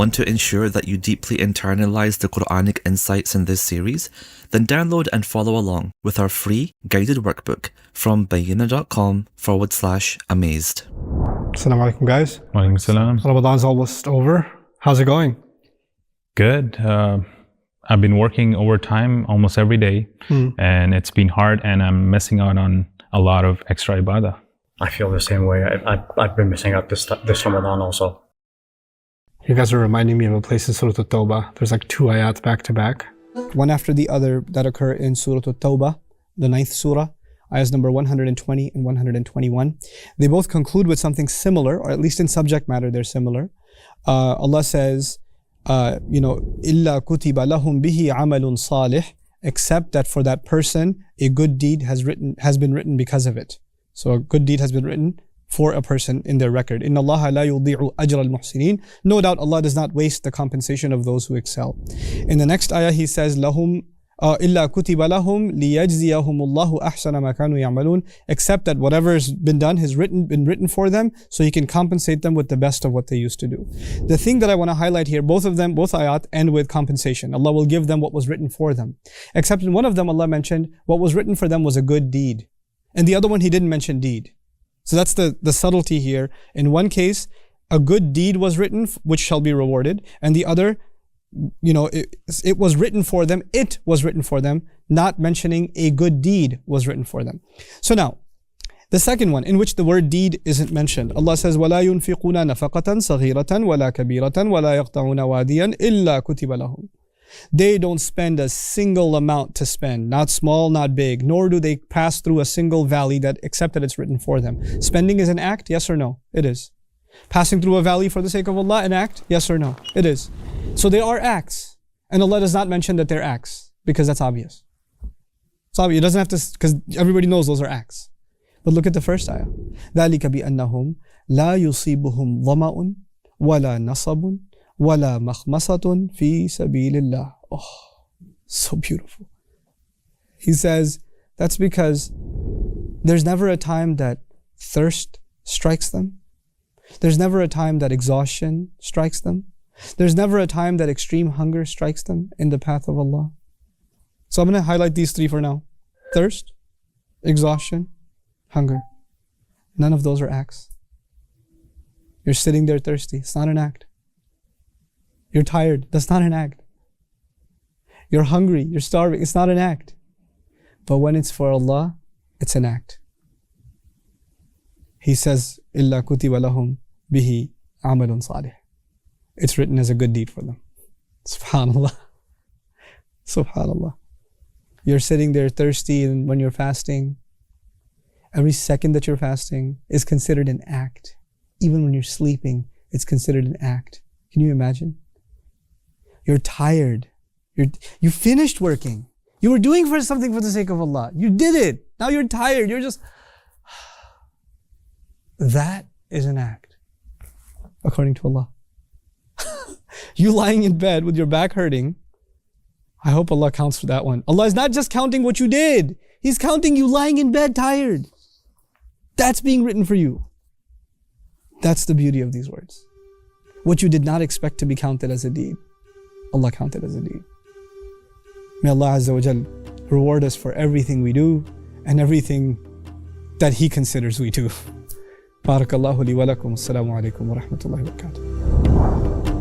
Want to ensure that you deeply internalize the Quranic insights in this series? Then download and follow along with our free guided workbook from bayina.com/amazed. Assalamu alaikum, guys. Walaikum salam. Ramadan's almost over. How's it going? Good. I've been working overtime almost every day, and it's been hard, and I'm missing out on a lot of extra ibadah. I feel the same way. I've been missing out this Ramadan also. You guys are reminding me of a place in Surah At-Tawbah. There's like 2 ayats back to back, one after the other, that occur in Surah At-Tawbah, the 9th surah, ayahs number 120 and 121. They both conclude with something similar, or at least in subject matter they're similar. Allah says, إِلَّا كُتِبَ لَهُمْ بِهِ عَمَلٌ صَالِحٌ, except that for that person a good deed has been written because of it. So a good deed has been written for a person in their record. إِنَّ اللَّهَ لَا يُضِيعُ أَجْرَ الْمُحْسِنِينَ. No doubt Allah does not waste the compensation of those who excel. In the next ayah He says, لَهُمْ إِلَّا كُتِبَ لَهُمْ لِيَجْزِيَهُمُ اللَّهُ أَحْسَنَ مَا كَانُوا يَعْمَلُونَ, except that whatever has been done has been written for them, so He can compensate them with the best of what they used to do. The thing that I want to highlight here, both ayat end with compensation. Allah will give them what was written for them. Except in one of them Allah mentioned what was written for them was a good deed. And the other one He didn't mention deed. So that's the subtlety here. In one case, a good deed was written, which shall be rewarded. And the other, it was written for them, not mentioning a good deed was written for them. So now, the second one, in which the word deed isn't mentioned. Allah says, وَلَا يُنْفِقُونَ نَفَقَةً صَغِيرَةً وَلَا كَبِيرَةً وَلَا يَقْطَعُونَ وَادِيًا إِلَّا كُتِبَ لَهُمْ. They don't spend a single amount to spend, not small, not big, nor do they pass through a single valley except that it's written for them. Spending is an act, yes or no? It is. Passing through a valley for the sake of Allah, an act, yes or no? It is. So they are acts, and Allah does not mention that they're acts, because that's obvious. It's obvious, it doesn't have to, because everybody knows those are acts. But look at the first ayah. ذَلِكَ بِأَنَّهُمْ لَا يُصِيبُهُمْ ظَمَأٌ وَلَا نَصَبٌ وَلَا مَخْمَصَةٌ فِي سَبِيلِ اللَّهِ. Oh, so beautiful. He says, that's because there's never a time that thirst strikes them. There's never a time that exhaustion strikes them. There's never a time that extreme hunger strikes them in the path of Allah. So I'm going to highlight these 3 for now. Thirst, exhaustion, hunger. None of those are acts. You're sitting there thirsty. It's not an act. You're tired. That's not an act. You're hungry. You're starving. It's not an act. But when it's for Allah, it's an act. He says, إِلَّا كُتِبَ لَهُمْ بِهِ عَمَلٌ صَالِحٌ. It's written as a good deed for them. Subhanallah. Subhanallah. You're sitting there thirsty, and when you're fasting, every second that you're fasting is considered an act. Even when you're sleeping, it's considered an act. Can you imagine? You're tired. You finished working. You were doing something for the sake of Allah. You did it. Now you're tired. You're just... That is an act, according to Allah. You lying in bed with your back hurting, I hope Allah counts for that one. Allah is not just counting what you did. He's counting you lying in bed tired. That's being written for you. That's the beauty of these words. What you did not expect to be counted as a deed, Allah counted as a deed. May Allah Azza wa Jal reward us for everything we do and everything that He considers we do. Barakallahu li wa lakum. Assalamu alaikum wa rahmatullahi wa barakatuh.